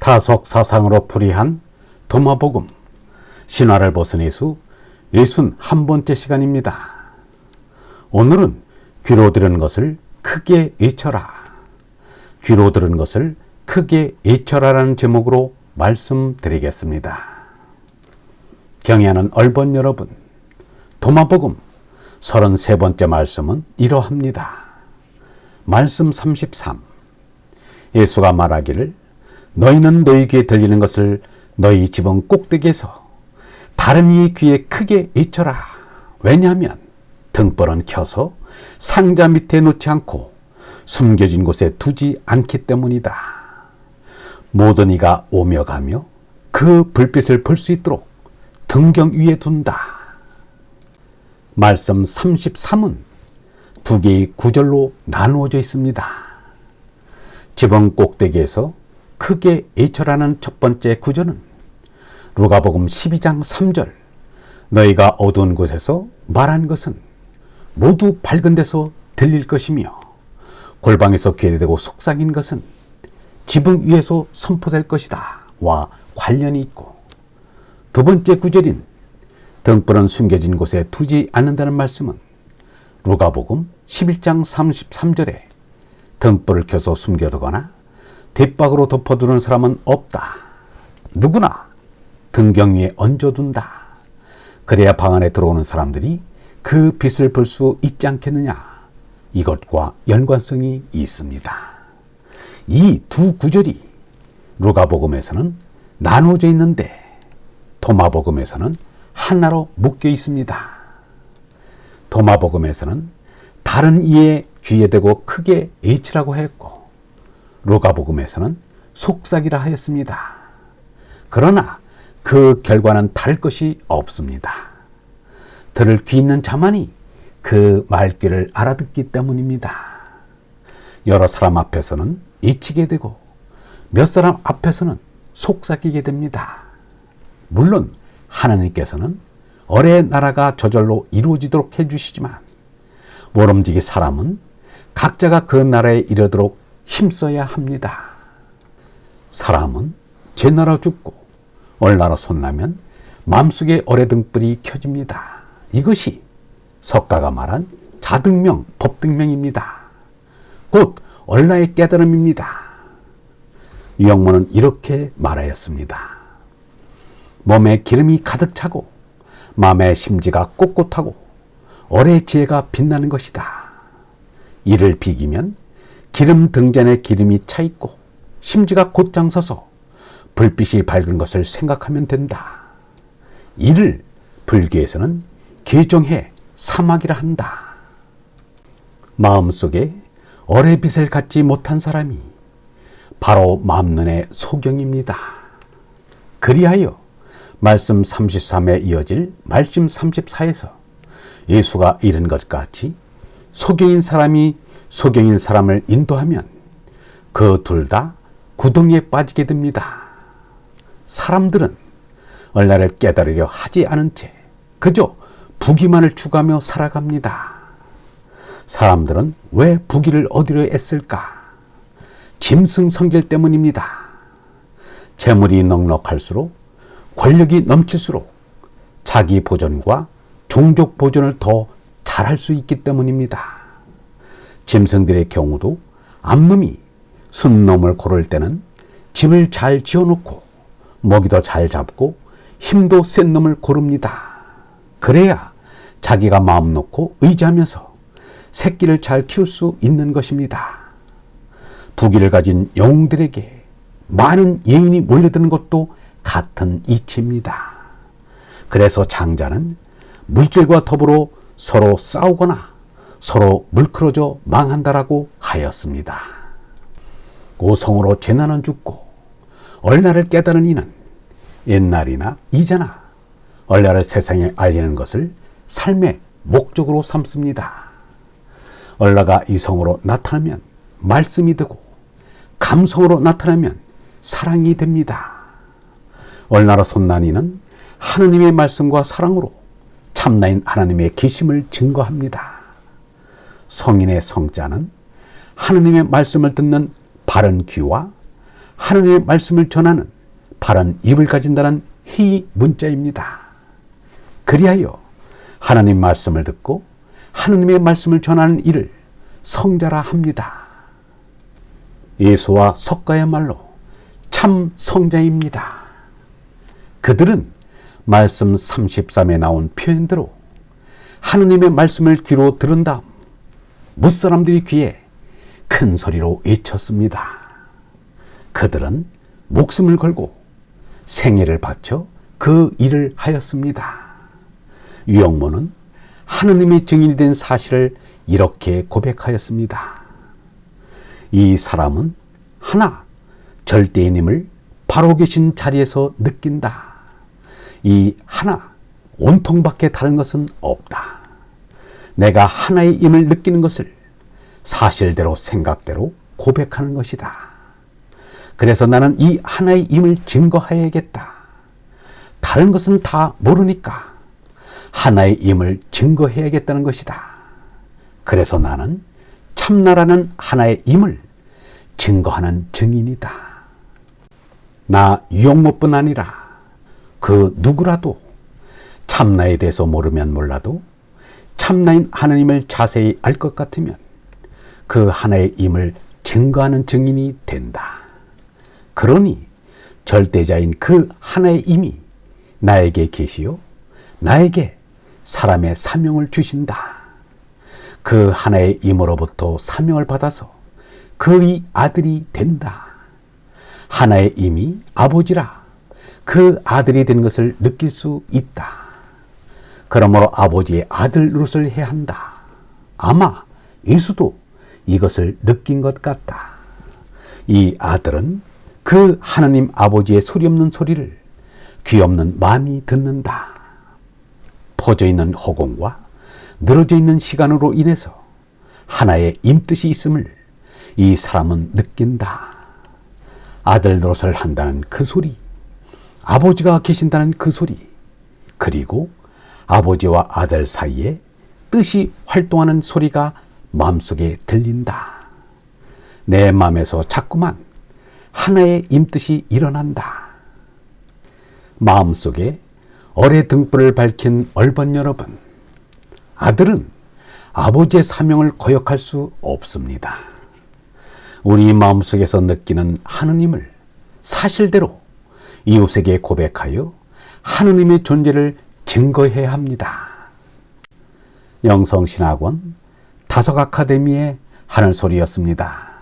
타석 사상으로 풀이한 도마복음 신화를 벗은 예수 61번째 시간입니다. 오늘은 귀로 들은 것을 크게 외쳐라. 귀로 들은 것을 크게 외쳐라라는 제목으로 말씀드리겠습니다. 경애하는 얼번 여러분, 도마복음 33번째 말씀은 이러합니다. 말씀 33. 예수가 말하기를 너희는 너희 귀에 들리는 것을 너희 집은 꼭대기에서 다른 이의 귀에 크게 외쳐라. 왜냐하면 등불은 켜서 상자 밑에 놓지 않고 숨겨진 곳에 두지 않기 때문이다. 모든 이가 오며 가며 그 불빛을 볼 수 있도록 등경 위에 둔다. 말씀 33은 두 개의 구절로 나누어져 있습니다. 지붕 꼭대기에서 크게 외쳐라는 첫 번째 구절은 루가복음 12장 3절 너희가 어두운 곳에서 말한 것은 모두 밝은 데서 들릴 것이며 골방에서 귀에 대고 속삭인 것은 지붕 위에서 선포될 것이다 와 관련이 있고, 두 번째 구절인 등불은 숨겨진 곳에 두지 않는다는 말씀은 루가복음 11장 33절에 등불을 켜서 숨겨두거나 뒷박으로 덮어두는 사람은 없다. 누구나 등경 위에 얹어둔다. 그래야 방 안에 들어오는 사람들이 그 빛을 볼 수 있지 않겠느냐. 이것과 연관성이 있습니다. 이 두 구절이 루가복음에서는 나누어져 있는데 도마복음에서는 하나로 묶여 있습니다. 도마복음에서는 다른 이의 귀에 대고 크게 외치라고 했고, 루가복음에서는 속삭이라 하였습니다. 그러나 그 결과는 다를 것이 없습니다. 들을 귀 있는 자만이 그 말귀를 알아듣기 때문입니다. 여러 사람 앞에서는 외치게 되고 몇 사람 앞에서는 속삭이게 됩니다. 물론 하나님께서는 어뢰의 나라가 저절로 이루어지도록 해주시지만 모름지기 사람은 각자가 그 나라에 이르도록 힘써야 합니다. 사람은 제 나라 죽고 얼나라 손나면 마음속에 어뢰 등불이 켜집니다. 이것이 석가가 말한 자등명, 법등명입니다. 곧 얼나의 깨달음입니다. 유영모는 이렇게 말하였습니다. 몸에 기름이 가득 차고 마음의 심지가 꼿꼿하고 어뢰의 지혜가 빛나는 것이다. 이를 비기면 기름 등잔에 기름이 차 있고 심지가 곧장 서서 불빛이 밝은 것을 생각하면 된다. 이를 불교에서는 개종해 사막이라 한다. 마음속에 어뢰빛을 갖지 못한 사람이 바로 마음눈의 소경입니다. 그리하여 말씀 33에 이어질 말씀 34에서 예수가 이른 것 같이 소경인 사람이 소경인 사람을 인도하면 그 둘 다 구덩이에 빠지게 됩니다. 사람들은 얼나를 깨달으려 하지 않은 채 그저 부귀만을 추구하며 살아갑니다. 사람들은 왜 부귀를 얻으려 애쓸까? 짐승성질 때문입니다. 재물이 넉넉할수록 권력이 넘칠수록 자기 보존과 종족 보존을 더 잘할 수 있기 때문입니다. 짐승들의 경우도 암놈이 순놈을 고를 때는 집을 잘 지어놓고 먹이도 잘 잡고 힘도 센 놈을 고릅니다. 그래야 자기가 마음 놓고 의지하면서 새끼를 잘 키울 수 있는 것입니다. 부귀를 가진 영웅들에게 많은 예인이 몰려드는 것도 같은 이치입니다. 그래서 장자는 물질과 더불어 서로 싸우거나 서로 물크러져 망한다라고 하였습니다. 오성으로 재난은 죽고 얼나를 깨달은 이는 옛날이나 이제나 얼나를 세상에 알리는 것을 삶의 목적으로 삼습니다. 얼나가 이성으로 나타나면 말씀이 되고 감성으로 나타나면 사랑이 됩니다. 얼나라 손난이는 하느님의 말씀과 사랑으로 참나인 하나님의 계심을 증거합니다. 성인의 성자는 하느님의 말씀을 듣는 바른 귀와 하나님의 말씀을 전하는 바른 입을 가진다는 희 문자입니다. 그리하여 하나님 말씀을 듣고 하나님의 말씀을 전하는 이를 성자라 합니다. 예수와 석가야말로 참 성자입니다. 그들은 말씀 33에 나온 표현대로 하나님의 말씀을 귀로 들은 다음 무사람들이 귀에 큰 소리로 외쳤습니다. 그들은 목숨을 걸고 생애를 바쳐 그 일을 하였습니다. 유영모는 하느님의 증인이 된 사실을 이렇게 고백하였습니다. 이 사람은 하나 절대인임을 바로 계신 자리에서 느낀다. 이 하나 온통밖에 다른 것은 없다. 내가 하나의 임을 느끼는 것을 사실대로 생각대로 고백하는 것이다. 그래서 나는 이 하나의 임을 증거해야겠다. 다른 것은 다 모르니까 하나의 임을 증거해야겠다는 것이다. 그래서 나는 참나라는 하나의 임을 증거하는 증인이다. 나 유영모뿐 아니라 그 누구라도 참나에 대해서 모르면 몰라도 참나인 하나님을 자세히 알 것 같으면 그 하나의 임을 증거하는 증인이 된다. 그러니 절대자인 그 하나의 임이 나에게 계시요 나에게 사람의 사명을 주신다. 그 하나의 임으로부터 사명을 받아서 그의 아들이 된다. 하나의 임이 아버지라 그 아들이 된 것을 느낄 수 있다. 그러므로 아버지의 아들 노릇을 해야 한다. 아마 예수도 이것을 느낀 것 같다. 이 아들은 그 하나님 아버지의 소리 없는 소리를 귀 없는 마음이 듣는다. 퍼져 있는 허공과 늘어져 있는 시간으로 인해서 하나의 임뜻이 있음을 이 사람은 느낀다. 아들 노릇을 한다는 그 소리, 아버지가 계신다는 그 소리, 그리고 아버지와 아들 사이에 뜻이 활동하는 소리가 마음속에 들린다. 내 마음에서 자꾸만 하나의 임뜻이 일어난다. 마음속에 어뢰 등불을 밝힌 얼번 여러분, 아들은 아버지의 사명을 거역할 수 없습니다. 우리 마음속에서 느끼는 하느님을 사실대로 이웃에게 고백하여 하느님의 존재를 증거해야 합니다. 영성신학원 다석아카데미의 하늘소리였습니다.